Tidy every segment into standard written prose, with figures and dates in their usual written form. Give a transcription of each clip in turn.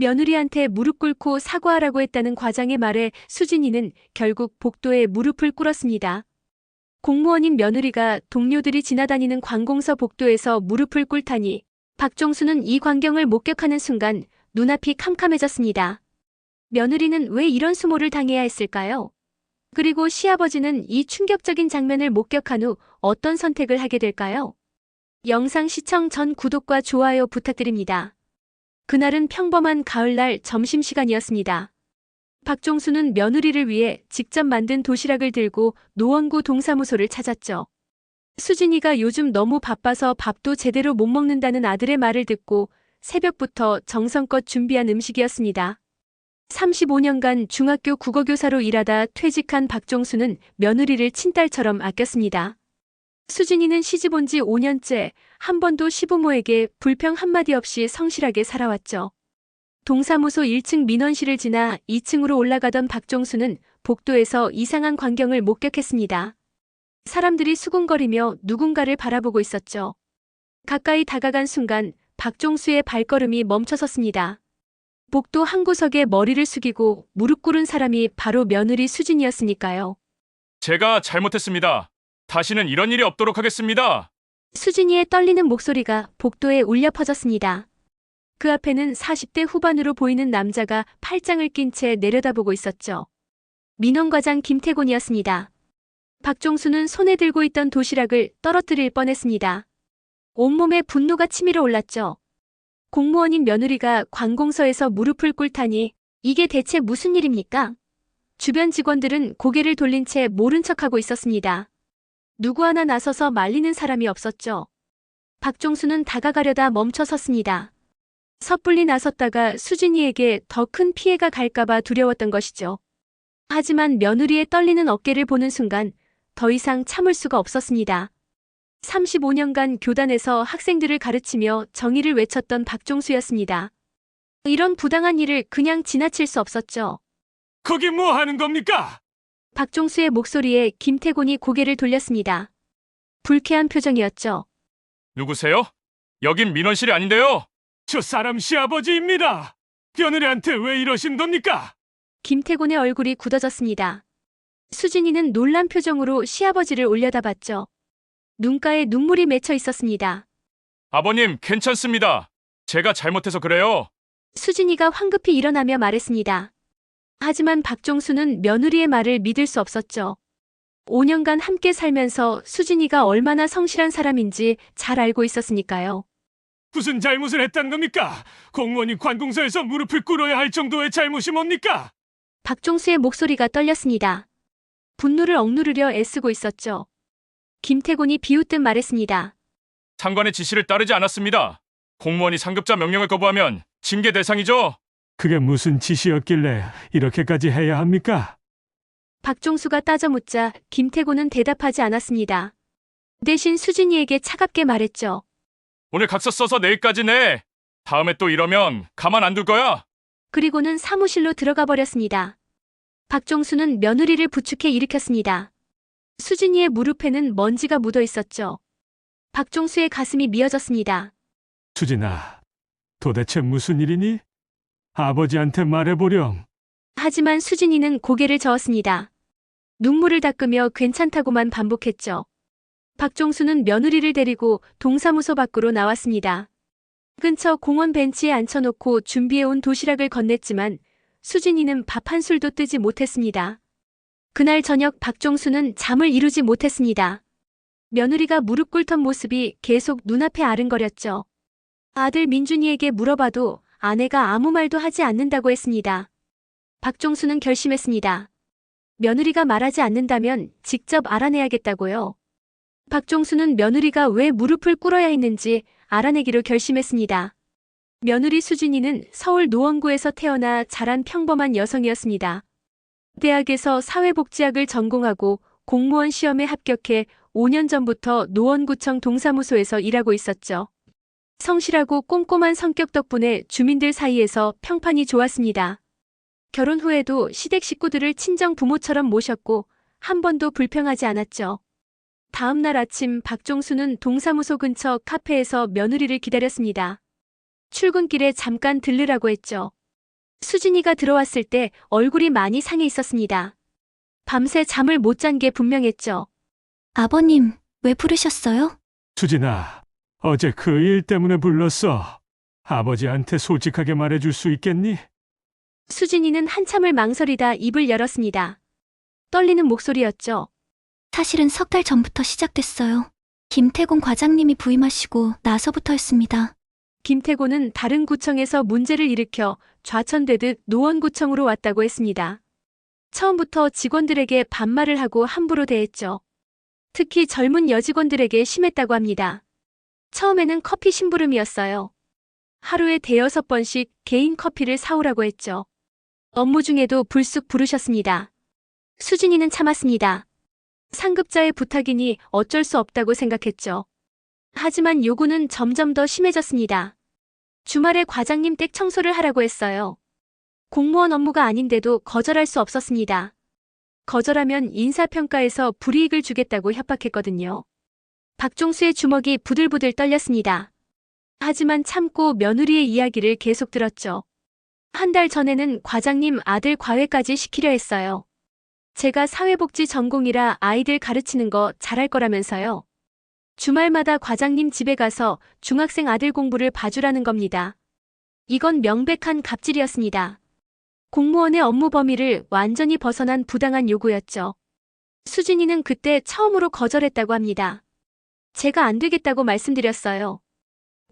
며느리한테 무릎 꿇고 사과하라고 했다는 과장의 말에 수진이는 결국 복도에 무릎을 꿇었습니다. 공무원인 며느리가 동료들이 지나다니는 관공서 복도에서 무릎을 꿇다니 박종수는 이 광경을 목격하는 순간 눈앞이 캄캄해졌습니다. 며느리는 왜 이런 수모를 당해야 했을까요? 그리고 시아버지는 이 충격적인 장면을 목격한 후 어떤 선택을 하게 될까요? 영상 시청 전 구독과 좋아요 부탁드립니다. 그날은 평범한 가을날 점심시간이었습니다. 박종수는 며느리를 위해 직접 만든 도시락을 들고 노원구 동사무소를 찾았죠. 수진이가 요즘 너무 바빠서 밥도 제대로 못 먹는다는 아들의 말을 듣고 새벽부터 정성껏 준비한 음식이었습니다. 35년간 중학교 국어교사로 일하다 퇴직한 박종수는 며느리를 친딸처럼 아꼈습니다. 수진이는 시집 온 지 5년째 한 번도 시부모에게 불평 한마디 없이 성실하게 살아왔죠. 동사무소 1층 민원실을 지나 2층으로 올라가던 박종수는 복도에서 이상한 광경을 목격했습니다. 사람들이 수군거리며 누군가를 바라보고 있었죠. 가까이 다가간 순간 박종수의 발걸음이 멈춰섰습니다. 복도 한 구석에 머리를 숙이고 무릎 꿇은 사람이 바로 며느리 수진이었으니까요. 제가 잘못했습니다. 다시는 이런 일이 없도록 하겠습니다. 수진이의 떨리는 목소리가 복도에 울려 퍼졌습니다. 그 앞에는 40대 후반으로 보이는 남자가 팔짱을 낀 채 내려다보고 있었죠. 민원과장 김태곤이었습니다. 박종수는 손에 들고 있던 도시락을 떨어뜨릴 뻔했습니다. 온몸에 분노가 치밀어 올랐죠. 공무원인 며느리가 관공서에서 무릎을 꿇다니 이게 대체 무슨 일입니까? 주변 직원들은 고개를 돌린 채 모른 척하고 있었습니다. 누구 하나 나서서 말리는 사람이 없었죠. 박종수는 다가가려다 멈춰 섰습니다. 섣불리 나섰다가 수진이에게 더 큰 피해가 갈까봐 두려웠던 것이죠. 하지만 며느리의 떨리는 어깨를 보는 순간 더 이상 참을 수가 없었습니다. 35년간 교단에서 학생들을 가르치며 정의를 외쳤던 박종수였습니다. 이런 부당한 일을 그냥 지나칠 수 없었죠. 거기 뭐 하는 겁니까? 박종수의 목소리에 김태곤이 고개를 돌렸습니다. 불쾌한 표정이었죠. 누구세요? 여긴 민원실이 아닌데요. 저 사람 시아버지입니다. 며느리한테 왜 이러신 겁니까? 김태곤의 얼굴이 굳어졌습니다. 수진이는 놀란 표정으로 시아버지를 올려다봤죠. 눈가에 눈물이 맺혀 있었습니다. 아버님, 괜찮습니다. 제가 잘못해서 그래요. 수진이가 황급히 일어나며 말했습니다. 하지만 박종수는 며느리의 말을 믿을 수 없었죠. 5년간 함께 살면서 수진이가 얼마나 성실한 사람인지 잘 알고 있었으니까요. 무슨 잘못을 했다는 겁니까? 공무원이 관공서에서 무릎을 꿇어야 할 정도의 잘못이 뭡니까? 박종수의 목소리가 떨렸습니다. 분노를 억누르려 애쓰고 있었죠. 김태곤이 비웃듯 말했습니다. 상관의 지시를 따르지 않았습니다. 공무원이 상급자 명령을 거부하면 징계 대상이죠. 그게 무슨 짓이었길래 이렇게까지 해야 합니까? 박종수가 따져묻자 김태곤은 대답하지 않았습니다. 대신 수진이에게 차갑게 말했죠. 오늘 각서 써서 내일까지 내. 다음에 또 이러면 가만 안 둘 거야. 그리고는 사무실로 들어가 버렸습니다. 박종수는 며느리를 부축해 일으켰습니다. 수진이의 무릎에는 먼지가 묻어 있었죠. 박종수의 가슴이 미어졌습니다. 수진아, 도대체 무슨 일이니? 아버지한테 말해보렴. 하지만 수진이는 고개를 저었습니다. 눈물을 닦으며 괜찮다고만 반복했죠. 박종수는 며느리를 데리고 동사무소 밖으로 나왔습니다. 근처 공원 벤치에 앉혀놓고 준비해온 도시락을 건넸지만 수진이는 밥 한 술도 뜨지 못했습니다. 그날 저녁 박종수는 잠을 이루지 못했습니다. 며느리가 무릎 꿇던 모습이 계속 눈앞에 아른거렸죠. 아들 민준이에게 물어봐도 아내가 아무 말도 하지 않는다고 했습니다. 박종수는 결심했습니다. 며느리가 말하지 않는다면 직접 알아내야겠다고요. 박종수는 며느리가 왜 무릎을 꿇어야 했는지 알아내기로 결심했습니다. 며느리 수진이는 서울 노원구에서 태어나 자란 평범한 여성이었습니다. 대학에서 사회복지학을 전공하고 공무원 시험에 합격해 5년 전부터 노원구청 동사무소에서 일하고 있었죠. 성실하고 꼼꼼한 성격 덕분에 주민들 사이에서 평판이 좋았습니다. 결혼 후에도 시댁 식구들을 친정 부모처럼 모셨고 한 번도 불평하지 않았죠. 다음 날 아침 박종수는 동사무소 근처 카페에서 며느리를 기다렸습니다. 출근길에 잠깐 들르라고 했죠. 수진이가 들어왔을 때 얼굴이 많이 상해 있었습니다. 밤새 잠을 못 잔 게 분명했죠. 아버님, 왜 부르셨어요? 수진아, 어제 그 일 때문에 불렀어. 아버지한테 솔직하게 말해줄 수 있겠니? 수진이는 한참을 망설이다 입을 열었습니다. 떨리는 목소리였죠. 사실은 석 달 전부터 시작됐어요. 김태곤 과장님이 부임하시고 나서부터였습니다. 김태곤은 다른 구청에서 문제를 일으켜 좌천되듯 노원구청으로 왔다고 했습니다. 처음부터 직원들에게 반말을 하고 함부로 대했죠. 특히 젊은 여직원들에게 심했다고 합니다. 처음에는 커피 심부름이었어요. 하루에 5-6번씩 개인 커피를 사오라고 했죠. 업무 중에도 불쑥 부르셨습니다. 수진이는 참았습니다. 상급자의 부탁이니 어쩔 수 없다고 생각했죠. 하지만 요구는 점점 더 심해졌습니다. 주말에 과장님 댁 청소를 하라고 했어요. 공무원 업무가 아닌데도 거절할 수 없었습니다. 거절하면 인사평가에서 불이익을 주겠다고 협박했거든요. 박종수의 주먹이 부들부들 떨렸습니다. 하지만 참고 며느리의 이야기를 계속 들었죠. 한 달 전에는 과장님 아들 과외까지 시키려 했어요. 제가 사회복지 전공이라 아이들 가르치는 거 잘할 거라면서요. 주말마다 과장님 집에 가서 중학생 아들 공부를 봐주라는 겁니다. 이건 명백한 갑질이었습니다. 공무원의 업무 범위를 완전히 벗어난 부당한 요구였죠. 수진이는 그때 처음으로 거절했다고 합니다. 제가 안 되겠다고 말씀드렸어요.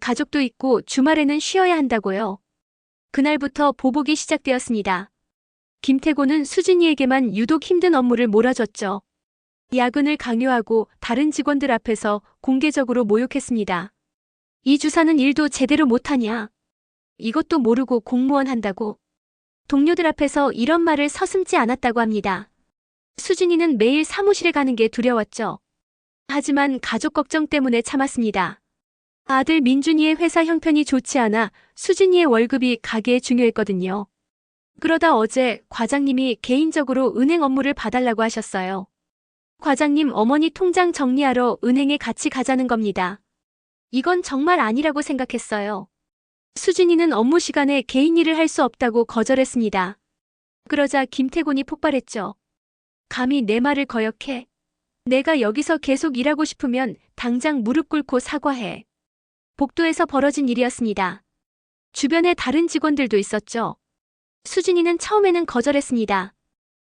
가족도 있고 주말에는 쉬어야 한다고요. 그날부터 보복이 시작되었습니다. 김태곤은 수진이에게만 유독 힘든 업무를 몰아줬죠. 야근을 강요하고 다른 직원들 앞에서 공개적으로 모욕했습니다. 이 주사는 일도 제대로 못하냐. 이것도 모르고 공무원 한다고. 동료들 앞에서 이런 말을 서슴지 않았다고 합니다. 수진이는 매일 사무실에 가는 게 두려웠죠. 하지만 가족 걱정 때문에 참았습니다. 아들 민준이의 회사 형편이 좋지 않아 수진이의 월급이 가게에 중요했거든요. 그러다 어제 과장님이 개인적으로 은행 업무를 봐달라고 하셨어요. 과장님 어머니 통장 정리하러 은행에 같이 가자는 겁니다. 이건 정말 아니라고 생각했어요. 수진이는 업무 시간에 개인 일을 할 수 없다고 거절했습니다. 그러자 김태곤이 폭발했죠. 감히 내 말을 거역해. 내가 여기서 계속 일하고 싶으면 당장 무릎 꿇고 사과해. 복도에서 벌어진 일이었습니다. 주변에 다른 직원들도 있었죠. 수진이는 처음에는 거절했습니다.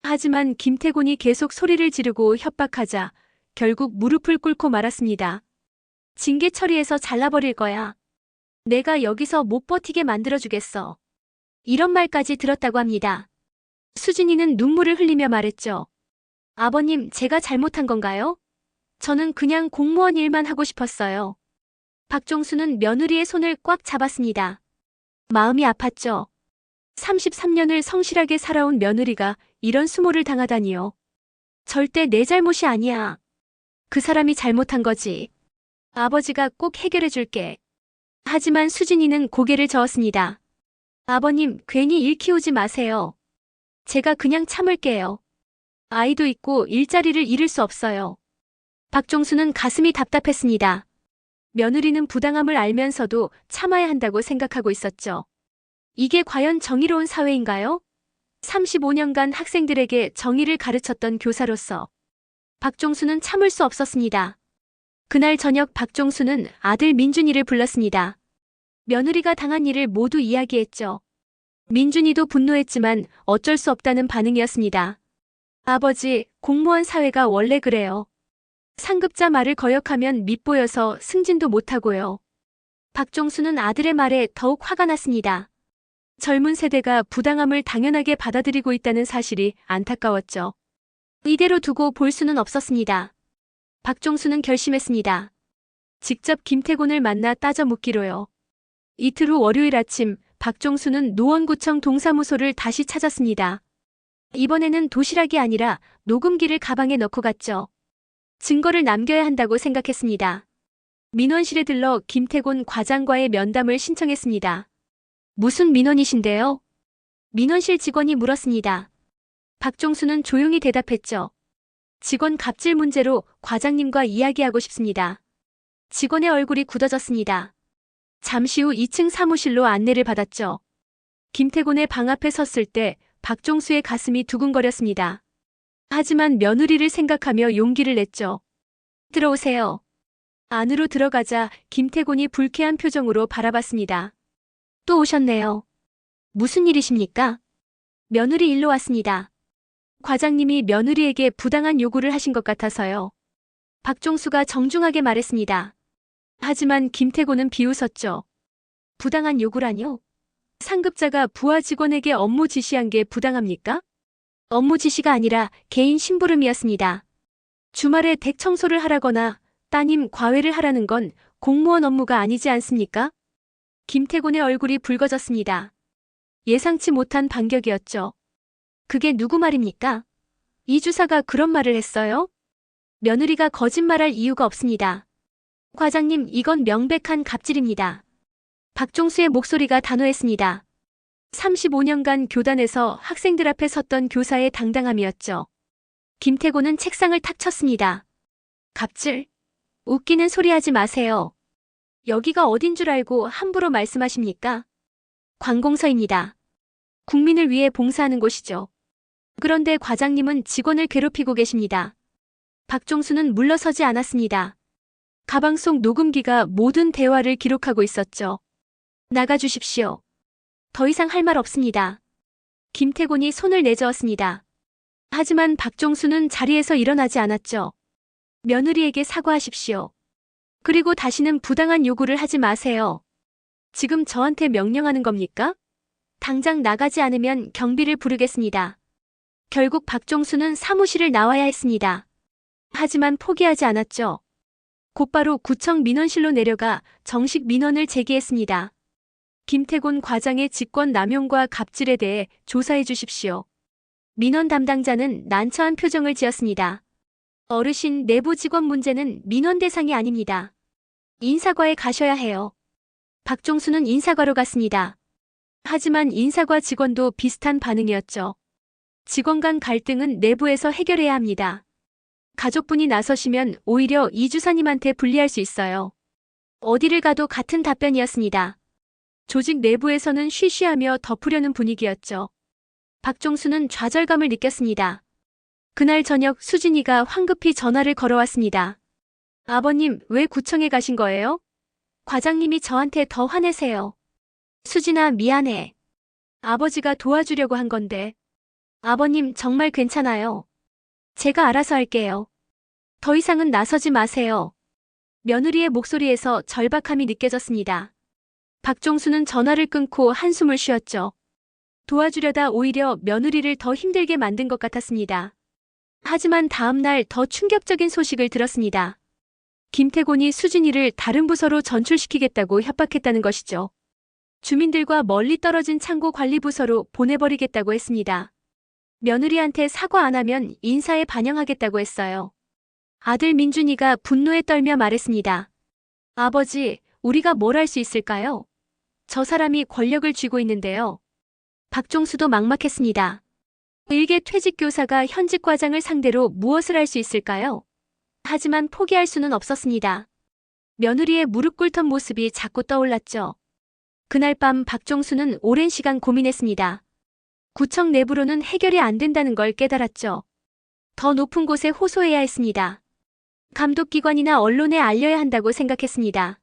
하지만 김태곤이 계속 소리를 지르고 협박하자 결국 무릎을 꿇고 말았습니다. 징계 처리해서 잘라버릴 거야. 내가 여기서 못 버티게 만들어주겠어. 이런 말까지 들었다고 합니다. 수진이는 눈물을 흘리며 말했죠. 아버님, 제가 잘못한 건가요? 저는 그냥 공무원 일만 하고 싶었어요. 박종수는 며느리의 손을 꽉 잡았습니다. 마음이 아팠죠. 33년을 성실하게 살아온 며느리가 이런 수모를 당하다니요. 절대 내 잘못이 아니야. 그 사람이 잘못한 거지. 아버지가 꼭 해결해 줄게. 하지만 수진이는 고개를 저었습니다. 아버님, 괜히 일 키우지 마세요. 제가 그냥 참을게요. 아이도 있고 일자리를 잃을 수 없어요. 박종수는 가슴이 답답했습니다. 며느리는 부당함을 알면서도 참아야 한다고 생각하고 있었죠. 이게 과연 정의로운 사회인가요? 35년간 학생들에게 정의를 가르쳤던 교사로서 박종수는 참을 수 없었습니다. 그날 저녁 박종수는 아들 민준이를 불렀습니다. 며느리가 당한 일을 모두 이야기했죠. 민준이도 분노했지만 어쩔 수 없다는 반응이었습니다. 아버지, 공무원 사회가 원래 그래요. 상급자 말을 거역하면 밉보여서 승진도 못하고요. 박종수는 아들의 말에 더욱 화가 났습니다. 젊은 세대가 부당함을 당연하게 받아들이고 있다는 사실이 안타까웠죠. 이대로 두고 볼 수는 없었습니다. 박종수는 결심했습니다. 직접 김태곤을 만나 따져 묻기로요. 이틀 후 월요일 아침 박종수는 노원구청 동사무소를 다시 찾았습니다. 이번에는 도시락이 아니라 녹음기를 가방에 넣고 갔죠. 증거를 남겨야 한다고 생각했습니다. 민원실에 들러 김태곤 과장과의 면담을 신청했습니다. 무슨 민원이신데요? 민원실 직원이 물었습니다. 박종수는 조용히 대답했죠. 직원 갑질 문제로 과장님과 이야기하고 싶습니다. 직원의 얼굴이 굳어졌습니다. 잠시 후 2층 사무실로 안내를 받았죠. 김태곤의 방 앞에 섰을 때 박종수의 가슴이 두근거렸습니다. 하지만 며느리를 생각하며 용기를 냈죠. 들어오세요. 안으로 들어가자 김태곤이 불쾌한 표정으로 바라봤습니다. 또 오셨네요. 무슨 일이십니까? 며느리 일로 왔습니다. 과장님이 며느리에게 부당한 요구를 하신 것 같아서요. 박종수가 정중하게 말했습니다. 하지만 김태곤은 비웃었죠. 부당한 요구라뇨? 상급자가 부하 직원에게 업무 지시한 게 부당합니까? 업무 지시가 아니라 개인 심부름이었습니다. 주말에 댁 청소를 하라거나 따님 과외를 하라는 건 공무원 업무가 아니지 않습니까? 김태곤의 얼굴이 붉어졌습니다. 예상치 못한 반격이었죠. 그게 누구 말입니까? 이 주사가 그런 말을 했어요? 며느리가 거짓말할 이유가 없습니다. 과장님, 이건 명백한 갑질입니다. 박종수의 목소리가 단호했습니다. 35년간 교단에서 학생들 앞에 섰던 교사의 당당함이었죠. 김태곤은 책상을 탁 쳤습니다. 갑질? 웃기는 소리 하지 마세요. 여기가 어딘 줄 알고 함부로 말씀하십니까? 관공서입니다. 국민을 위해 봉사하는 곳이죠. 그런데 과장님은 직원을 괴롭히고 계십니다. 박종수는 물러서지 않았습니다. 가방 속 녹음기가 모든 대화를 기록하고 있었죠. 나가주십시오. 더 이상 할 말 없습니다. 김태곤이 손을 내저었습니다. 하지만 박종수는 자리에서 일어나지 않았죠. 며느리에게 사과하십시오. 그리고 다시는 부당한 요구를 하지 마세요. 지금 저한테 명령하는 겁니까? 당장 나가지 않으면 경비를 부르겠습니다. 결국 박종수는 사무실을 나와야 했습니다. 하지만 포기하지 않았죠. 곧바로 구청 민원실로 내려가 정식 민원을 제기했습니다. 김태곤 과장의 직권 남용과 갑질에 대해 조사해 주십시오. 민원 담당자는 난처한 표정을 지었습니다. 어르신, 내부 직원 문제는 민원 대상이 아닙니다. 인사과에 가셔야 해요. 박종수는 인사과로 갔습니다. 하지만 인사과 직원도 비슷한 반응이었죠. 직원 간 갈등은 내부에서 해결해야 합니다. 가족분이 나서시면 오히려 이 주사님한테 불리할 수 있어요. 어디를 가도 같은 답변이었습니다. 조직 내부에서는 쉬쉬하며 덮으려는 분위기였죠. 박종수는 좌절감을 느꼈습니다. 그날 저녁 수진이가 황급히 전화를 걸어왔습니다. 아버님, 왜 구청에 가신 거예요? 과장님이 저한테 더 화내세요. 수진아, 미안해. 아버지가 도와주려고 한 건데. 아버님, 정말 괜찮아요. 제가 알아서 할게요. 더 이상은 나서지 마세요. 며느리의 목소리에서 절박함이 느껴졌습니다. 박종수는 전화를 끊고 한숨을 쉬었죠. 도와주려다 오히려 며느리를 더 힘들게 만든 것 같았습니다. 하지만 다음 날 더 충격적인 소식을 들었습니다. 김태곤이 수진이를 다른 부서로 전출시키겠다고 협박했다는 것이죠. 주민들과 멀리 떨어진 창고 관리부서로 보내버리겠다고 했습니다. 며느리한테 사과 안 하면 인사에 반영하겠다고 했어요. 아들 민준이가 분노에 떨며 말했습니다. 아버지, 우리가 뭘 할 수 있을까요? 저 사람이 권력을 쥐고 있는데요. 박종수도 막막했습니다. 일개 퇴직 교사가 현직 과장을 상대로 무엇을 할 수 있을까요? 하지만 포기할 수는 없었습니다. 며느리의 무릎 꿇던 모습이 자꾸 떠올랐죠. 그날 밤 박종수는 오랜 시간 고민했습니다. 구청 내부로는 해결이 안 된다는 걸 깨달았죠. 더 높은 곳에 호소해야 했습니다. 감독기관이나 언론에 알려야 한다고 생각했습니다.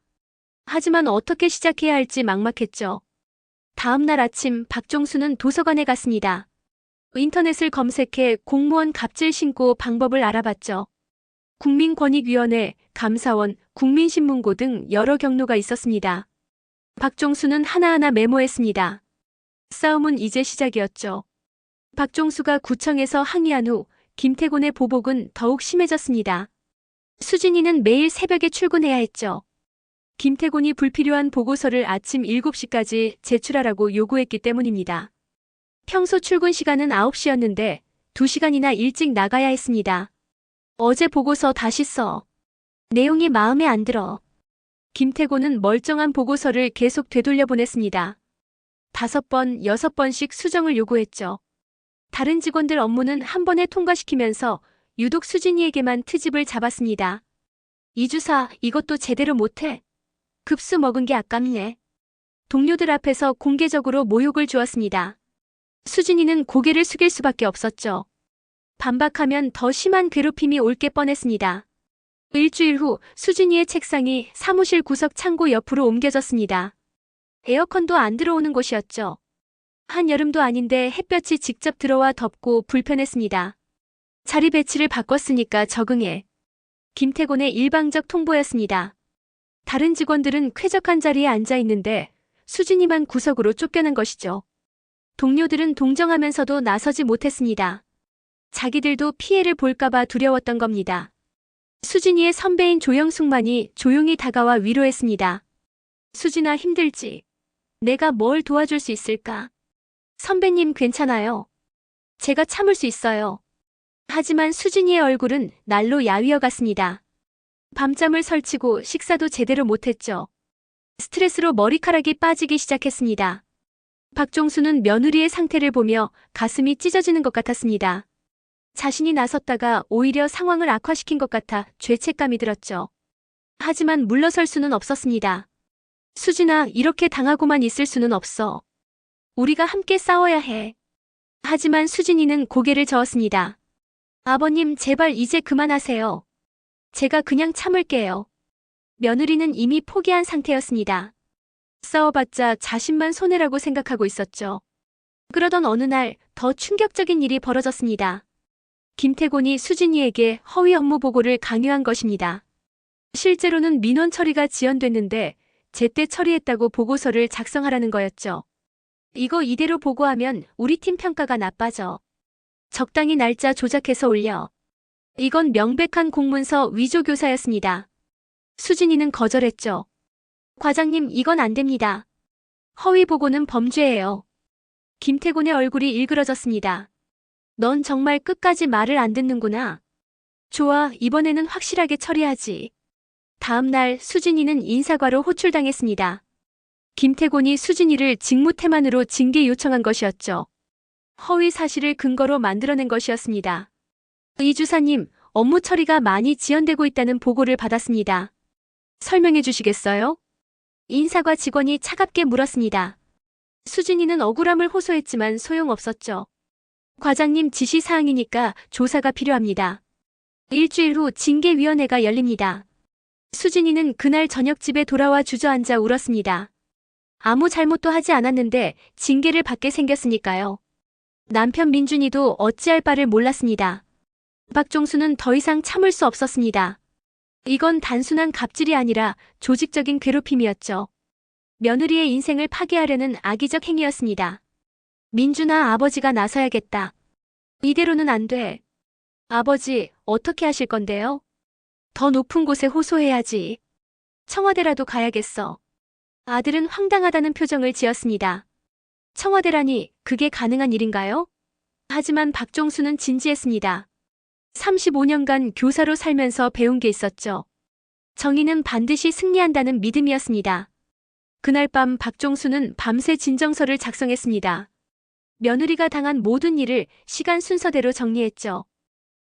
하지만 어떻게 시작해야 할지 막막했죠. 다음 날 아침 박종수는 도서관에 갔습니다. 인터넷을 검색해 공무원 갑질 신고 방법을 알아봤죠. 국민권익위원회, 감사원, 국민신문고 등 여러 경로가 있었습니다. 박종수는 하나하나 메모했습니다. 싸움은 이제 시작이었죠. 박종수가 구청에서 항의한 후 김태곤의 보복은 더욱 심해졌습니다. 수진이는 매일 새벽에 출근해야 했죠. 김태곤이 불필요한 보고서를 아침 7시까지 제출하라고 요구했기 때문입니다. 평소 출근 시간은 9시였는데 2시간이나 일찍 나가야 했습니다. 어제 보고서 다시 써. 내용이 마음에 안 들어. 김태곤은 멀쩡한 보고서를 계속 되돌려 보냈습니다. 5번, 6번씩 수정을 요구했죠. 다른 직원들 업무는 한 번에 통과시키면서 유독 수진이에게만 트집을 잡았습니다. 이주사, 이것도 제대로 못해. 급수 먹은 게 아깝네. 동료들 앞에서 공개적으로 모욕을 주었습니다. 수진이는 고개를 숙일 수밖에 없었죠. 반박하면 더 심한 괴롭힘이 올 게 뻔했습니다. 일주일 후 수진이의 책상이 사무실 구석 창고 옆으로 옮겨졌습니다. 에어컨도 안 들어오는 곳이었죠. 한여름도 아닌데 햇볕이 직접 들어와 덥고 불편했습니다. 자리 배치를 바꿨으니까 적응해. 김태곤의 일방적 통보였습니다. 다른 직원들은 쾌적한 자리에 앉아 있는데 수진이만 구석으로 쫓겨난 것이죠. 동료들은 동정하면서도 나서지 못했습니다. 자기들도 피해를 볼까봐 두려웠던 겁니다. 수진이의 선배인 조영숙만이 조용히 다가와 위로했습니다. 수진아, 힘들지? 내가 뭘 도와줄 수 있을까? 선배님, 괜찮아요. 제가 참을 수 있어요. 하지만 수진이의 얼굴은 날로 야위어 갔습니다. 밤잠을 설치고 식사도 제대로 못했죠. 스트레스로 머리카락이 빠지기 시작했습니다. 박종수는 며느리의 상태를 보며 가슴이 찢어지는 것 같았습니다. 자신이 나섰다가 오히려 상황을 악화시킨 것 같아 죄책감이 들었죠. 하지만 물러설 수는 없었습니다. 수진아, 이렇게 당하고만 있을 수는 없어. 우리가 함께 싸워야 해. 하지만 수진이는 고개를 저었습니다. 아버님, 제발 이제 그만하세요. 제가 그냥 참을게요. 며느리는 이미 포기한 상태였습니다. 싸워봤자 자신만 손해라고 생각하고 있었죠. 그러던 어느 날 더 충격적인 일이 벌어졌습니다. 김태곤이 수진이에게 허위 업무 보고를 강요한 것입니다. 실제로는 민원 처리가 지연됐는데 제때 처리했다고 보고서를 작성하라는 거였죠. 이거 이대로 보고하면 우리 팀 평가가 나빠져. 적당히 날짜 조작해서 올려. 이건 명백한 공문서 위조 교사였습니다. 수진이는 거절했죠. 과장님, 이건 안 됩니다. 허위 보고는 범죄예요. 김태곤의 얼굴이 일그러졌습니다. 넌 정말 끝까지 말을 안 듣는구나. 좋아, 이번에는 확실하게 처리하지. 다음 날 수진이는 인사과로 호출당했습니다. 김태곤이 수진이를 직무태만으로 징계 요청한 것이었죠. 허위 사실을 근거로 만들어낸 것이었습니다. 이 주사님, 업무 처리가 많이 지연되고 있다는 보고를 받았습니다. 설명해 주시겠어요? 인사과 직원이 차갑게 물었습니다. 수진이는 억울함을 호소했지만 소용없었죠. 과장님 지시사항이니까 조사가 필요합니다. 일주일 후 징계위원회가 열립니다. 수진이는 그날 저녁 집에 돌아와 주저앉아 울었습니다. 아무 잘못도 하지 않았는데 징계를 받게 생겼으니까요. 남편 민준이도 어찌할 바를 몰랐습니다. 박종수는 더 이상 참을 수 없었습니다. 이건 단순한 갑질이 아니라 조직적인 괴롭힘이었죠. 며느리의 인생을 파괴하려는 악의적 행위였습니다. 민준아, 아버지가 나서야겠다. 이대로는 안 돼. 아버지, 어떻게 하실 건데요? 더 높은 곳에 호소해야지. 청와대라도 가야겠어. 아들은 황당하다는 표정을 지었습니다. 청와대라니, 그게 가능한 일인가요? 하지만 박종수는 진지했습니다. 35년간 교사로 살면서 배운 게 있었죠. 정의는 반드시 승리한다는 믿음이었습니다. 그날 밤 박종수는 밤새 진정서를 작성했습니다. 며느리가 당한 모든 일을 시간 순서대로 정리했죠.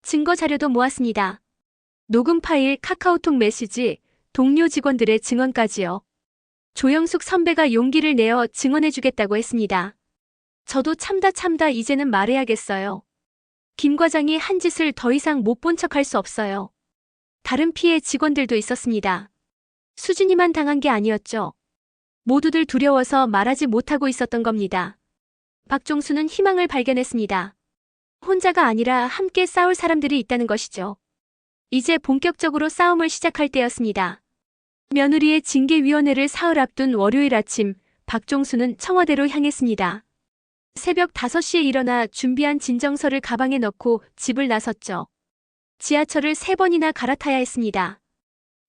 증거 자료도 모았습니다. 녹음 파일, 카카오톡 메시지, 동료 직원들의 증언까지요. 조영숙 선배가 용기를 내어 증언해주겠다고 했습니다. 저도 참다 이제는 말해야겠어요. 김 과장이 한 짓을 더 이상 못 본 척할 수 없어요. 다른 피해 직원들도 있었습니다. 수진이만 당한 게 아니었죠. 모두들 두려워서 말하지 못하고 있었던 겁니다. 박종수는 희망을 발견했습니다. 혼자가 아니라 함께 싸울 사람들이 있다는 것이죠. 이제 본격적으로 싸움을 시작할 때였습니다. 며느리의 징계위원회를 사흘 앞둔 월요일 아침, 박종수는 청와대로 향했습니다. 새벽 5시에 일어나 준비한 진정서를 가방에 넣고 집을 나섰죠. 지하철을 3번이나 갈아타야 했습니다.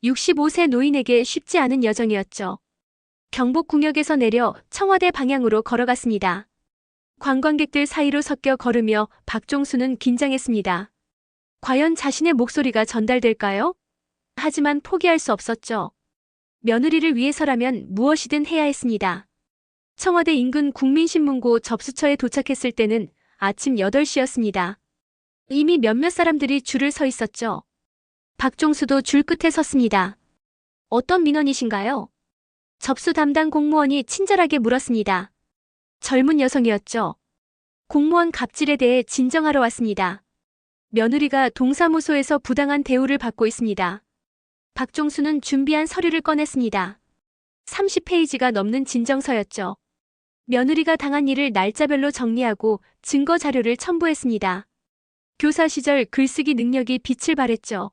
65세 노인에게 쉽지 않은 여정이었죠. 경복궁역에서 내려 청와대 방향으로 걸어갔습니다. 관광객들 사이로 섞여 걸으며 박종수는 긴장했습니다. 과연 자신의 목소리가 전달될까요? 하지만 포기할 수 없었죠. 며느리를 위해서라면 무엇이든 해야 했습니다. 청와대 인근 국민신문고 접수처에 도착했을 때는 아침 8시였습니다. 이미 몇몇 사람들이 줄을 서 있었죠. 박종수도 줄 끝에 섰습니다. 어떤 민원이신가요? 접수 담당 공무원이 친절하게 물었습니다. 젊은 여성이었죠. 공무원 갑질에 대해 진정하러 왔습니다. 며느리가 동사무소에서 부당한 대우를 받고 있습니다. 박종수는 준비한 서류를 꺼냈습니다. 30페이지가 넘는 진정서였죠. 며느리가 당한 일을 날짜별로 정리하고 증거 자료를 첨부했습니다. 교사 시절 글쓰기 능력이 빛을 발했죠.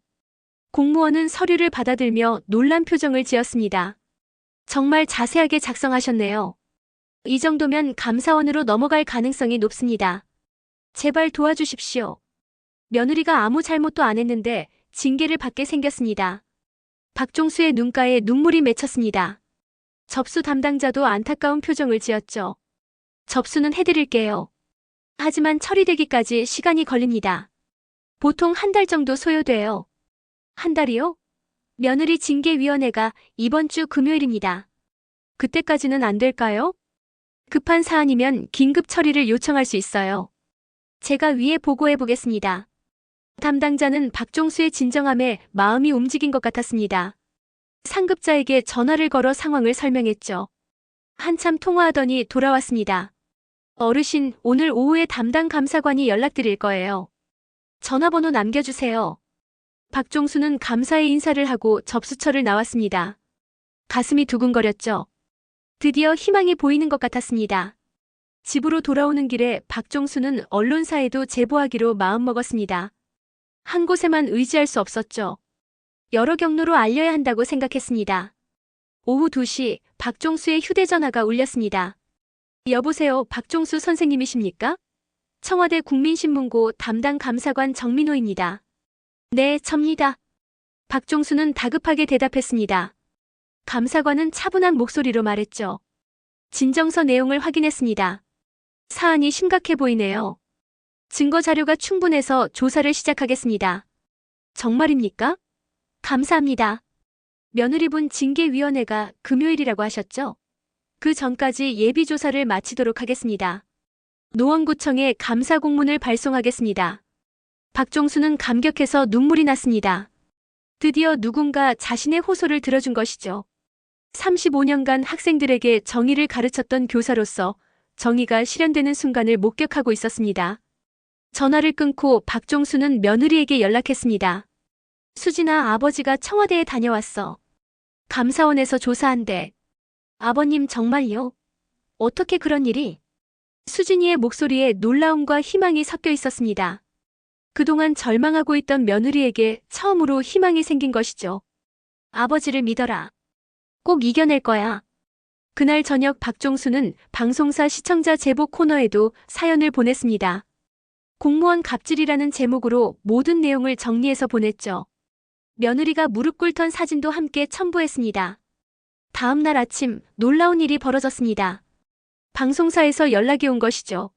공무원은 서류를 받아들며 놀란 표정을 지었습니다. 정말 자세하게 작성하셨네요. 이 정도면 감사원으로 넘어갈 가능성이 높습니다. 제발 도와주십시오. 며느리가 아무 잘못도 안 했는데 징계를 받게 생겼습니다. 박종수의 눈가에 눈물이 맺혔습니다. 접수 담당자도 안타까운 표정을 지었죠. 접수는 해드릴게요. 하지만 처리되기까지 시간이 걸립니다. 보통 한 달 정도 소요돼요. 한 달이요? 며느리 징계위원회가 이번 주 금요일입니다. 그때까지는 안 될까요? 급한 사안이면 긴급 처리를 요청할 수 있어요. 제가 위에 보고해 보겠습니다. 담당자는 박종수의 진정함에 마음이 움직인 것 같았습니다. 상급자에게 전화를 걸어 상황을 설명했죠. 한참 통화하더니 돌아왔습니다. 어르신, 오늘 오후에 담당 감사관이 연락드릴 거예요. 전화번호 남겨주세요. 박종수는 감사의 인사를 하고 접수처를 나왔습니다. 가슴이 두근거렸죠. 드디어 희망이 보이는 것 같았습니다. 집으로 돌아오는 길에 박종수는 언론사에도 제보하기로 마음먹었습니다. 한 곳에만 의지할 수 없었죠. 여러 경로로 알려야 한다고 생각했습니다. 오후 2시 박종수의 휴대전화가 울렸습니다. 여보세요, 박종수 선생님이십니까? 청와대 국민신문고 담당 감사관 정민호입니다. 네, 접니다. 박종수는 다급하게 대답했습니다. 감사관은 차분한 목소리로 말했죠. 진정서 내용을 확인했습니다. 사안이 심각해 보이네요. 증거 자료가 충분해서 조사를 시작하겠습니다. 정말입니까? 감사합니다. 며느리분 징계위원회가 금요일이라고 하셨죠? 그 전까지 예비조사를 마치도록 하겠습니다. 노원구청에 감사 공문을 발송하겠습니다. 박종수는 감격해서 눈물이 났습니다. 드디어 누군가 자신의 호소를 들어준 것이죠. 35년간 학생들에게 정의를 가르쳤던 교사로서 정의가 실현되는 순간을 목격하고 있었습니다. 전화를 끊고 박종수는 며느리에게 연락했습니다. 수진아, 아버지가 청와대에 다녀왔어. 감사원에서 조사한대. 아버님 정말요? 어떻게 그런 일이? 수진이의 목소리에 놀라움과 희망이 섞여 있었습니다. 그동안 절망하고 있던 며느리에게 처음으로 희망이 생긴 것이죠. 아버지를 믿어라. 꼭 이겨낼 거야. 그날 저녁 박종수는 방송사 시청자 제보 코너에도 사연을 보냈습니다. 공무원 갑질이라는 제목으로 모든 내용을 정리해서 보냈죠. 며느리가 무릎 꿇던 사진도 함께 첨부했습니다. 다음 날 아침 놀라운 일이 벌어졌습니다. 방송사에서 연락이 온 것이죠.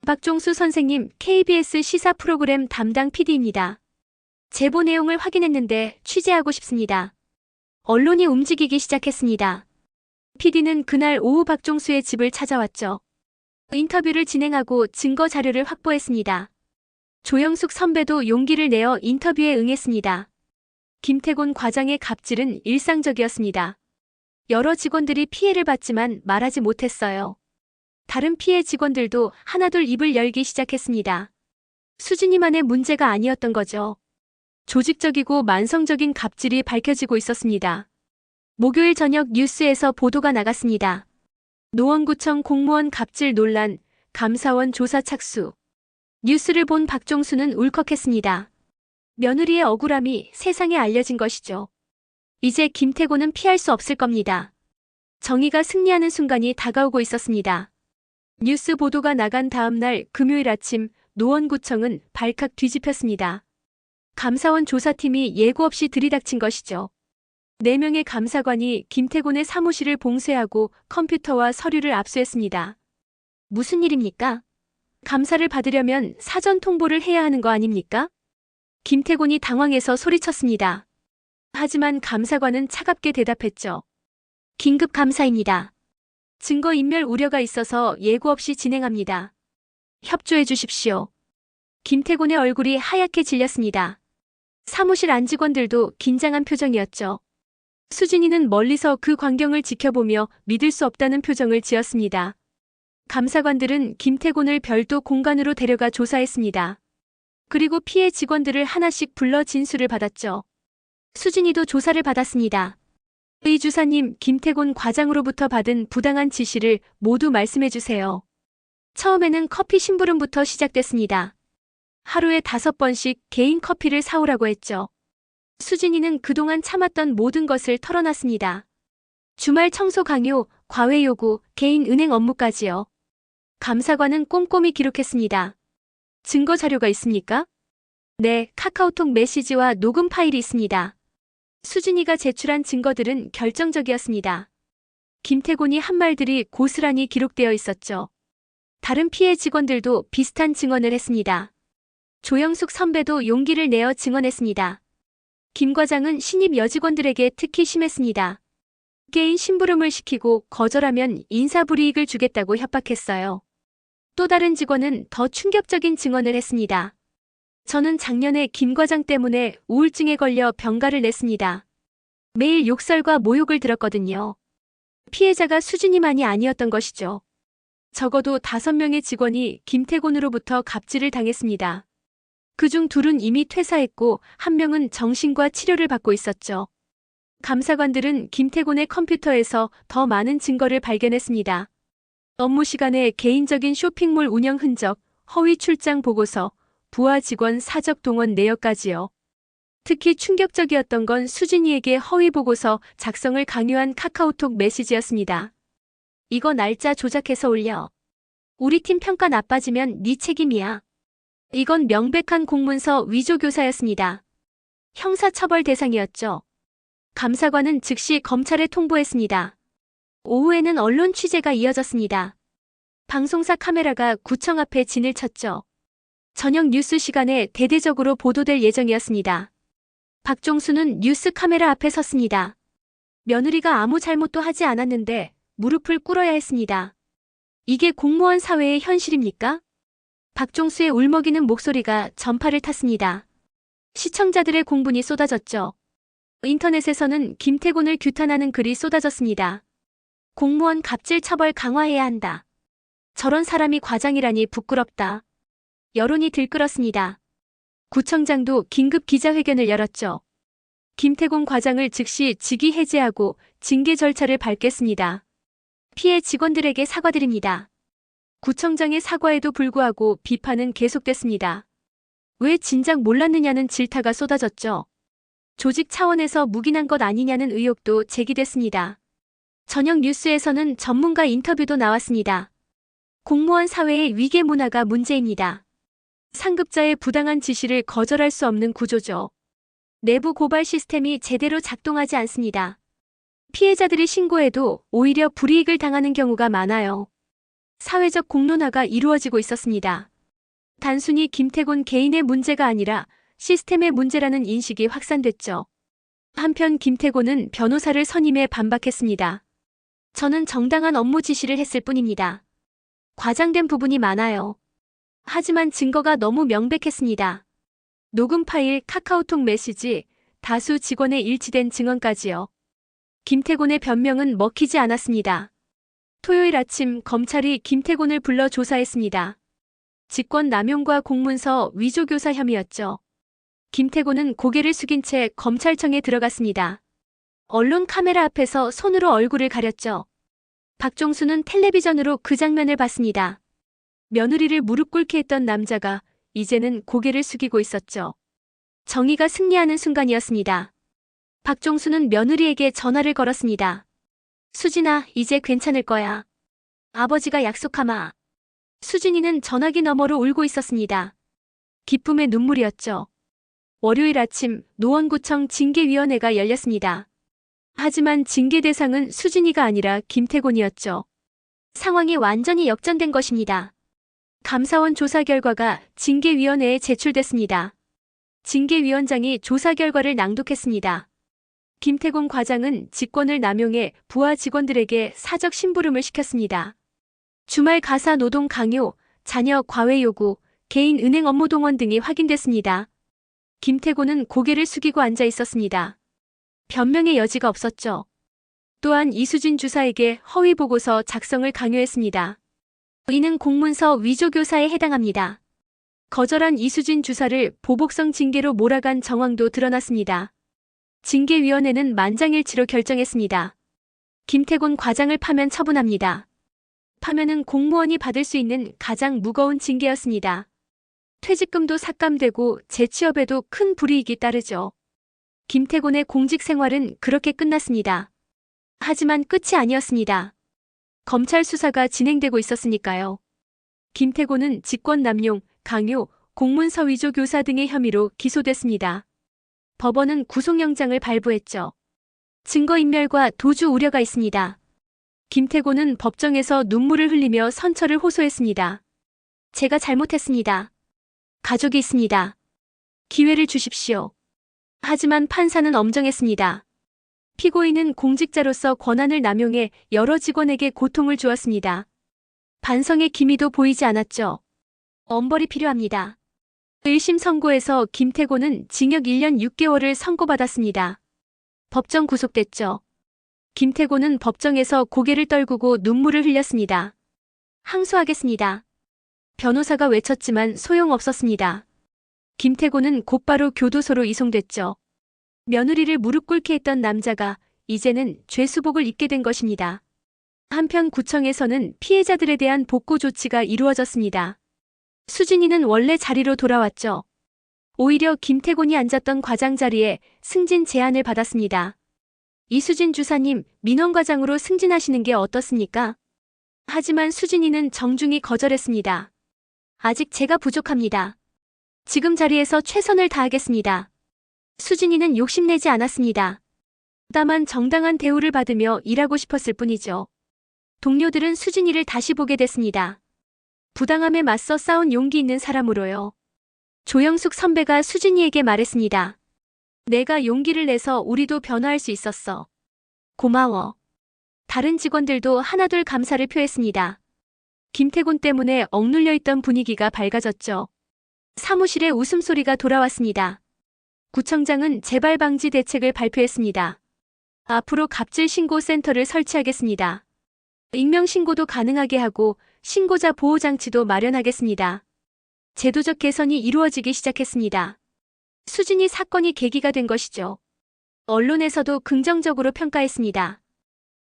박종수 선생님, KBS 시사 프로그램 담당 PD입니다. 제보 내용을 확인했는데 취재하고 싶습니다. 언론이 움직이기 시작했습니다. PD는 그날 오후 박종수의 집을 찾아왔죠. 인터뷰를 진행하고 증거 자료를 확보했습니다. 조영숙 선배도 용기를 내어 인터뷰에 응했습니다. 김태곤 과장의 갑질은 일상적이었습니다. 여러 직원들이 피해를 받지만 말하지 못했어요. 다른 피해 직원들도 하나둘 입을 열기 시작했습니다. 수진이만의 문제가 아니었던 거죠. 조직적이고 만성적인 갑질이 밝혀지고 있었습니다. 목요일 저녁 뉴스에서 보도가 나갔습니다. 노원구청 공무원 갑질 논란, 감사원 조사 착수. 뉴스를 본 박종수는 울컥했습니다. 며느리의 억울함이 세상에 알려진 것이죠. 이제 김태곤은 피할 수 없을 겁니다. 정의가 승리하는 순간이 다가오고 있었습니다. 뉴스 보도가 나간 다음 날 금요일 아침 노원구청은 발칵 뒤집혔습니다. 감사원 조사팀이 예고 없이 들이닥친 것이죠. 4명의 감사관이 김태곤의 사무실을 봉쇄하고 컴퓨터와 서류를 압수했습니다. 무슨 일입니까? 감사를 받으려면 사전 통보를 해야 하는 거 아닙니까? 김태곤이 당황해서 소리쳤습니다. 하지만 감사관은 차갑게 대답했죠. 긴급 감사입니다. 증거인멸 우려가 있어서 예고 없이 진행합니다. 협조해 주십시오. 김태곤의 얼굴이 하얗게 질렸습니다. 사무실 안 직원들도 긴장한 표정이었죠. 수진이는 멀리서 그 광경을 지켜보며 믿을 수 없다는 표정을 지었습니다. 감사관들은 김태곤을 별도 공간으로 데려가 조사했습니다. 그리고 피해 직원들을 하나씩 불러 진술을 받았죠. 수진이도 조사를 받았습니다. 의 주사님, 김태곤 과장으로부터 받은 부당한 지시를 모두 말씀해 주세요. 처음에는 커피 심부름부터 시작됐습니다. 하루에 5번씩 개인 커피를 사오라고 했죠. 수진이는 그동안 참았던 모든 것을 털어놨습니다. 주말 청소 강요, 과외 요구, 개인 은행 업무까지요. 감사관은 꼼꼼히 기록했습니다. 증거 자료가 있습니까? 네, 카카오톡 메시지와 녹음 파일이 있습니다. 수진이가 제출한 증거들은 결정적이었습니다. 김태곤이 한 말들이 고스란히 기록되어 있었죠. 다른 피해 직원들도 비슷한 증언을 했습니다. 조영숙 선배도 용기를 내어 증언했습니다. 김 과장은 신입 여직원들에게 특히 심했습니다. 개인 심부름을 시키고 거절하면 인사불이익을 주겠다고 협박했어요. 또 다른 직원은 더 충격적인 증언을 했습니다. 저는 작년에 김 과장 때문에 우울증에 걸려 병가를 냈습니다. 매일 욕설과 모욕을 들었거든요. 피해자가 수진이만이 아니었던 것이죠. 적어도 5명의 직원이 김태곤으로부터 갑질을 당했습니다. 그중 2은 이미 퇴사했고 1명은 정신과 치료를 받고 있었죠. 감사관들은 김태곤의 컴퓨터에서 더 많은 증거를 발견했습니다. 업무 시간에 개인적인 쇼핑몰 운영 흔적, 허위 출장 보고서, 부하 직원 사적 동원 내역까지요. 특히 충격적이었던 건 수진이에게 허위 보고서 작성을 강요한 카카오톡 메시지였습니다. 이거 날짜 조작해서 올려. 우리 팀 평가 나빠지면 네 책임이야. 이건 명백한 공문서 위조 교사였습니다. 형사처벌 대상이었죠. 감사관은 즉시 검찰에 통보했습니다. 오후에는 언론 취재가 이어졌습니다. 방송사 카메라가 구청 앞에 진을 쳤죠. 저녁 뉴스 시간에 대대적으로 보도될 예정이었습니다. 박종수는 뉴스 카메라 앞에 섰습니다. 며느리가 아무 잘못도 하지 않았는데 무릎을 꿇어야 했습니다. 이게 공무원 사회의 현실입니까? 박종수의 울먹이는 목소리가 전파를 탔습니다. 시청자들의 공분이 쏟아졌죠. 인터넷에서는 김태곤을 규탄하는 글이 쏟아졌습니다. 공무원 갑질 처벌 강화해야 한다. 저런 사람이 과장이라니 부끄럽다. 여론이 들끓었습니다. 구청장도 긴급 기자회견을 열었죠. 김태곤 과장을 즉시 직위 해제하고 징계 절차를 밟겠습니다. 피해 직원들에게 사과드립니다. 구청장의 사과에도 불구하고 비판은 계속됐습니다. 왜 진작 몰랐느냐는 질타가 쏟아졌죠. 조직 차원에서 묵인한 것 아니냐는 의혹도 제기됐습니다. 저녁 뉴스에서는 전문가 인터뷰도 나왔습니다. 공무원 사회의 위계 문화가 문제입니다. 상급자의 부당한 지시를 거절할 수 없는 구조죠. 내부 고발 시스템이 제대로 작동하지 않습니다. 피해자들이 신고해도 오히려 불이익을 당하는 경우가 많아요. 사회적 공론화가 이루어지고 있었습니다. 단순히 김태곤 개인의 문제가 아니라 시스템의 문제라는 인식이 확산됐죠. 한편 김태곤은 변호사를 선임해 반박했습니다. 저는 정당한 업무 지시를 했을 뿐입니다. 과장된 부분이 많아요. 하지만 증거가 너무 명백했습니다. 녹음 파일, 카카오톡 메시지, 다수 직원의 일치된 증언까지요. 김태곤의 변명은 먹히지 않았습니다. 토요일 아침 검찰이 김태곤을 불러 조사했습니다. 직권 남용과 공문서 위조 교사 혐의였죠. 김태곤은 고개를 숙인 채 검찰청에 들어갔습니다. 언론 카메라 앞에서 손으로 얼굴을 가렸죠. 박종수는 텔레비전으로 그 장면을 봤습니다. 며느리를 무릎 꿇게 했던 남자가 이제는 고개를 숙이고 있었죠. 정의가 승리하는 순간이었습니다. 박종수는 며느리에게 전화를 걸었습니다. 수진아, 이제 괜찮을 거야. 아버지가 약속하마. 수진이는 전화기 너머로 울고 있었습니다. 기쁨의 눈물이었죠. 월요일 아침 노원구청 징계위원회가 열렸습니다. 하지만 징계 대상은 수진이가 아니라 김태곤이었죠. 상황이 완전히 역전된 것입니다. 감사원 조사 결과가 징계위원회에 제출됐습니다. 징계위원장이 조사 결과를 낭독했습니다. 김태곤 과장은 직권을 남용해 부하 직원들에게 사적 심부름을 시켰습니다. 주말 가사 노동 강요, 자녀 과외 요구, 개인 은행 업무 동원 등이 확인됐습니다. 김태곤은 고개를 숙이고 앉아 있었습니다. 변명의 여지가 없었죠. 또한 이수진 주사에게 허위 보고서 작성을 강요했습니다. 이는 공문서 위조 교사에 해당합니다. 거절한 이수진 주사를 보복성 징계로 몰아간 정황도 드러났습니다. 징계위원회는 만장일치로 결정했습니다. 김태곤 과장을 파면 처분합니다. 파면은 공무원이 받을 수 있는 가장 무거운 징계였습니다. 퇴직금도 삭감되고 재취업에도 큰 불이익이 따르죠. 김태곤의 공직 생활은 그렇게 끝났습니다. 하지만 끝이 아니었습니다. 검찰 수사가 진행되고 있었으니까요. 김태곤은 직권남용, 강요, 공문서 위조 교사 등의 혐의로 기소됐습니다. 법원은 구속영장을 발부했죠. 증거인멸과 도주 우려가 있습니다. 김태곤은 법정에서 눈물을 흘리며 선처를 호소했습니다. 제가 잘못했습니다. 가족이 있습니다. 기회를 주십시오. 하지만 판사는 엄정했습니다. 피고인은 공직자로서 권한을 남용해 여러 직원에게 고통을 주었습니다. 반성의 기미도 보이지 않았죠. 엄벌이 필요합니다. 1심 선고에서 김태곤은 징역 1년 6개월을 선고받았습니다. 법정 구속됐죠. 김태곤은 법정에서 고개를 떨구고 눈물을 흘렸습니다. 항소하겠습니다. 변호사가 외쳤지만 소용없었습니다. 김태곤은 곧바로 교도소로 이송됐죠. 며느리를 무릎 꿇게 했던 남자가 이제는 죄수복을 입게 된 것입니다. 한편 구청에서는 피해자들에 대한 복구 조치가 이루어졌습니다. 수진이는 원래 자리로 돌아왔죠. 오히려 김태곤이 앉았던 과장 자리에 승진 제안을 받았습니다. 이수진 주사님, 민원과장으로 승진하시는 게 어떻습니까? 하지만 수진이는 정중히 거절했습니다. 아직 제가 부족합니다. 지금 자리에서 최선을 다하겠습니다. 수진이는 욕심내지 않았습니다. 다만 정당한 대우를 받으며 일하고 싶었을 뿐이죠. 동료들은 수진이를 다시 보게 됐습니다. 부당함에 맞서 싸운 용기 있는 사람으로요. 조영숙 선배가 수진이에게 말했습니다. 내가 용기를 내서 우리도 변화할 수 있었어. 고마워. 다른 직원들도 하나둘 감사를 표했습니다. 김태곤 때문에 억눌려 있던 분위기가 밝아졌죠. 사무실에 웃음소리가 돌아왔습니다. 구청장은 재발 방지 대책을 발표했습니다. 앞으로 갑질 신고센터를 설치하겠습니다. 익명 신고도 가능하게 하고 신고자 보호 장치도 마련하겠습니다. 제도적 개선이 이루어지기 시작했습니다. 수진이 사건이 계기가 된 것이죠. 언론에서도 긍정적으로 평가했습니다.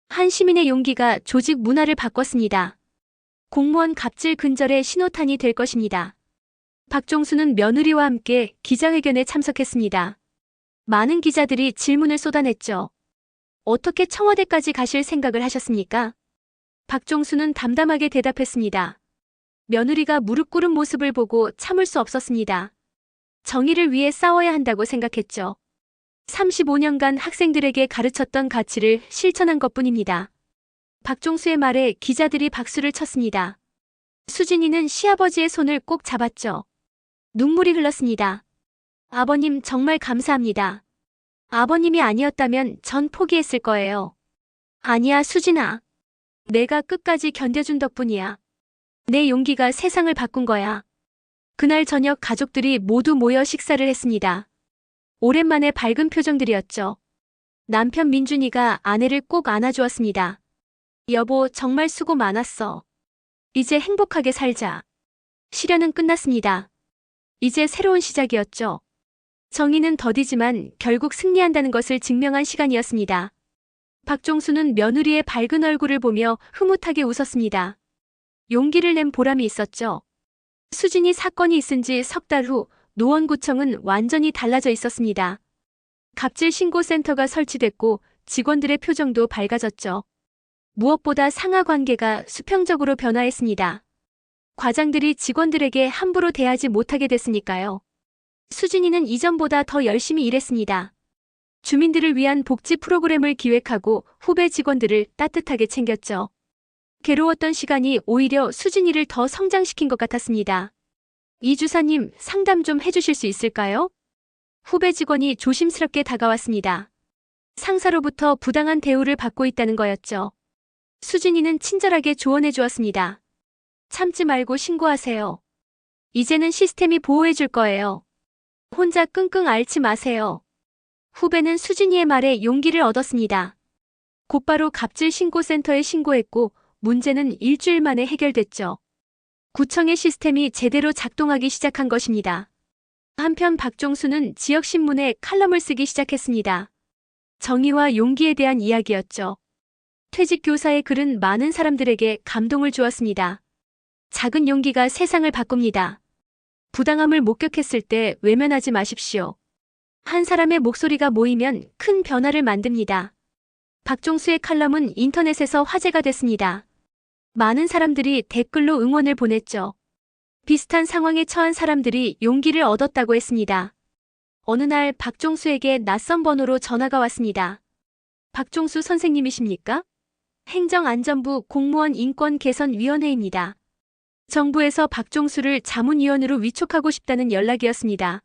한 시민의 용기가 조직 문화를 바꿨습니다. 공무원 갑질 근절의 신호탄이 될 것입니다. 박종수는 며느리와 함께 기자회견에 참석했습니다. 많은 기자들이 질문을 쏟아냈죠. 어떻게 청와대까지 가실 생각을 하셨습니까? 박종수는 담담하게 대답했습니다. 며느리가 무릎 꿇은 모습을 보고 참을 수 없었습니다. 정의를 위해 싸워야 한다고 생각했죠. 35년간 학생들에게 가르쳤던 가치를 실천한 것뿐입니다. 박종수의 말에 기자들이 박수를 쳤습니다. 수진이는 시아버지의 손을 꼭 잡았죠. 눈물이 흘렀습니다. 아버님 정말 감사합니다. 아버님이 아니었다면 전 포기했을 거예요. 아니야, 수진아. 내가 끝까지 견뎌준 덕분이야. 내 용기가 세상을 바꾼 거야. 그날 저녁 가족들이 모두 모여 식사를 했습니다. 오랜만에 밝은 표정들이었죠. 남편 민준이가 아내를 꼭 안아주었습니다. 여보, 정말 수고 많았어. 이제 행복하게 살자. 시련은 끝났습니다. 이제 새로운 시작이었죠. 정의는 더디지만 결국 승리한다는 것을 증명한 시간이었습니다. 박종수는 며느리의 밝은 얼굴을 보며 흐뭇하게 웃었습니다. 용기를 낸 보람이 있었죠. 수진이 사건이 있은 지 석 달 후 노원구청은 완전히 달라져 있었습니다. 갑질 신고센터가 설치됐고 직원들의 표정도 밝아졌죠. 무엇보다 상하 관계가 수평적으로 변화했습니다. 과장들이 직원들에게 함부로 대하지 못하게 됐으니까요. 수진이는 이전보다 더 열심히 일했습니다. 주민들을 위한 복지 프로그램을 기획하고 후배 직원들을 따뜻하게 챙겼죠. 괴로웠던 시간이 오히려 수진이를 더 성장시킨 것 같았습니다. 이 주사님, 상담 좀 해주실 수 있을까요? 후배 직원이 조심스럽게 다가왔습니다. 상사로부터 부당한 대우를 받고 있다는 거였죠. 수진이는 친절하게 조언해 주었습니다. 참지 말고 신고하세요. 이제는 시스템이 보호해 줄 거예요. 혼자 끙끙 앓지 마세요. 후배는 수진이의 말에 용기를 얻었습니다. 곧바로 갑질 신고센터에 신고했고 문제는 일주일 만에 해결됐죠. 구청의 시스템이 제대로 작동하기 시작한 것입니다. 한편 박종수는 지역신문에 칼럼을 쓰기 시작했습니다. 정의와 용기에 대한 이야기였죠. 퇴직 교사의 글은 많은 사람들에게 감동을 주었습니다. 작은 용기가 세상을 바꿉니다. 부당함을 목격했을 때 외면하지 마십시오. 한 사람의 목소리가 모이면 큰 변화를 만듭니다. 박종수의 칼럼은 인터넷에서 화제가 됐습니다. 많은 사람들이 댓글로 응원을 보냈죠. 비슷한 상황에 처한 사람들이 용기를 얻었다고 했습니다. 어느 날 박종수에게 낯선 번호로 전화가 왔습니다. 박종수 선생님이십니까? 행정안전부 공무원 인권개선위원회입니다. 정부에서 박종수를 자문위원으로 위촉하고 싶다는 연락이었습니다.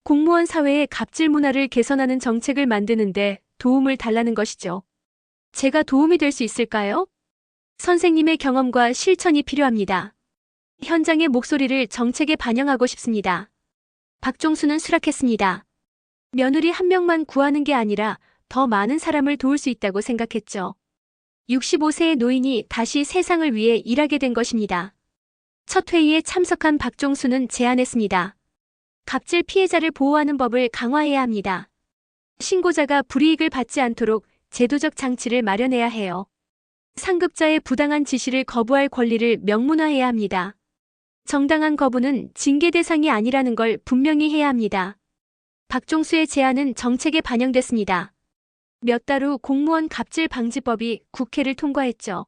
공무원 사회의 갑질 문화를 개선하는 정책을 만드는데 도움을 달라는 것이죠. 제가 도움이 될 수 있을까요? 선생님의 경험과 실천이 필요합니다. 현장의 목소리를 정책에 반영하고 싶습니다. 박종수는 수락했습니다. 며느리 한 명만 구하는 게 아니라 더 많은 사람을 도울 수 있다고 생각했죠. 65세의 노인이 다시 세상을 위해 일하게 된 것입니다. 첫 회의에 참석한 박종수는 제안했습니다. 갑질 피해자를 보호하는 법을 강화해야 합니다. 신고자가 불이익을 받지 않도록 제도적 장치를 마련해야 해요. 상급자의 부당한 지시를 거부할 권리를 명문화해야 합니다. 정당한 거부는 징계 대상이 아니라는 걸 분명히 해야 합니다. 박종수의 제안은 정책에 반영됐습니다. 몇 달 후 공무원 갑질 방지법이 국회를 통과했죠.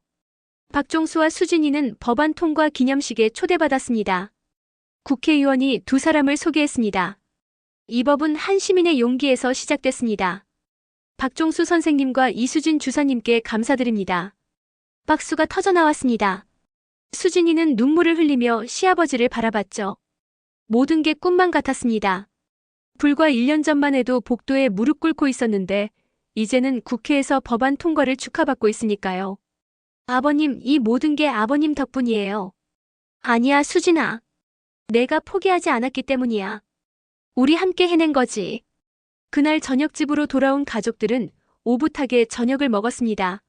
박종수와 수진이는 법안 통과 기념식에 초대받았습니다. 국회의원이 두 사람을 소개했습니다. 이 법은 한 시민의 용기에서 시작됐습니다. 박종수 선생님과 이수진 주사님께 감사드립니다. 박수가 터져나왔습니다. 수진이는 눈물을 흘리며 시아버지를 바라봤죠. 모든 게 꿈만 같았습니다. 불과 1년 전만 해도 복도에 무릎 꿇고 있었는데 이제는 국회에서 법안 통과를 축하받고 있으니까요. 아버님, 이 모든 게 아버님 덕분이에요. 아니야, 수진아. 내가 포기하지 않았기 때문이야. 우리 함께 해낸 거지. 그날 저녁 집으로 돌아온 가족들은 오붓하게 저녁을 먹었습니다.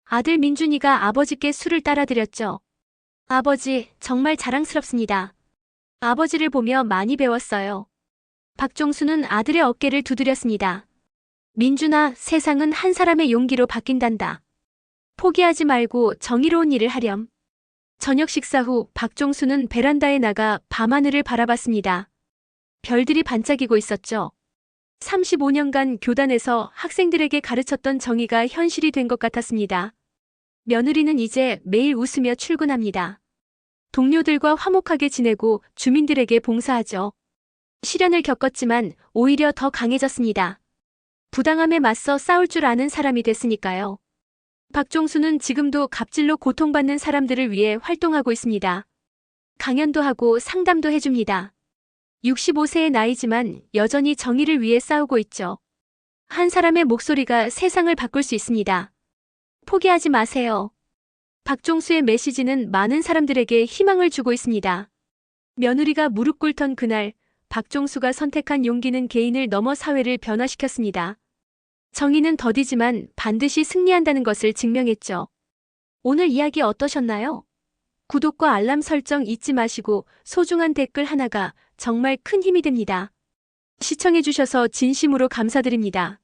아들 민준이가 아버지께 술을 따라드렸죠. 아버지, 정말 자랑스럽습니다. 아버지를 보며 많이 배웠어요. 박종수는 아들의 어깨를 두드렸습니다. 민준아, 세상은 한 사람의 용기로 바뀐단다. 포기하지 말고 정의로운 일을 하렴. 저녁 식사 후 박종수는 베란다에 나가 밤하늘을 바라봤습니다. 별들이 반짝이고 있었죠. 35년간 교단에서 학생들에게 가르쳤던 정의가 현실이 된 것 같았습니다. 며느리는 이제 매일 웃으며 출근합니다. 동료들과 화목하게 지내고 주민들에게 봉사하죠. 시련을 겪었지만 오히려 더 강해졌습니다. 부당함에 맞서 싸울 줄 아는 사람이 됐으니까요. 박종수는 지금도 갑질로 고통받는 사람들을 위해 활동하고 있습니다. 강연도 하고 상담도 해줍니다. 65세의 나이지만 여전히 정의를 위해 싸우고 있죠. 한 사람의 목소리가 세상을 바꿀 수 있습니다. 포기하지 마세요. 박종수의 메시지는 많은 사람들에게 희망을 주고 있습니다. 며느리가 무릎 꿇던 그날, 박종수가 선택한 용기는 개인을 넘어 사회를 변화시켰습니다. 정의는 더디지만 반드시 승리한다는 것을 증명했죠. 오늘 이야기 어떠셨나요? 구독과 알람 설정 잊지 마시고 소중한 댓글 하나가 정말 큰 힘이 됩니다. 시청해주셔서 진심으로 감사드립니다.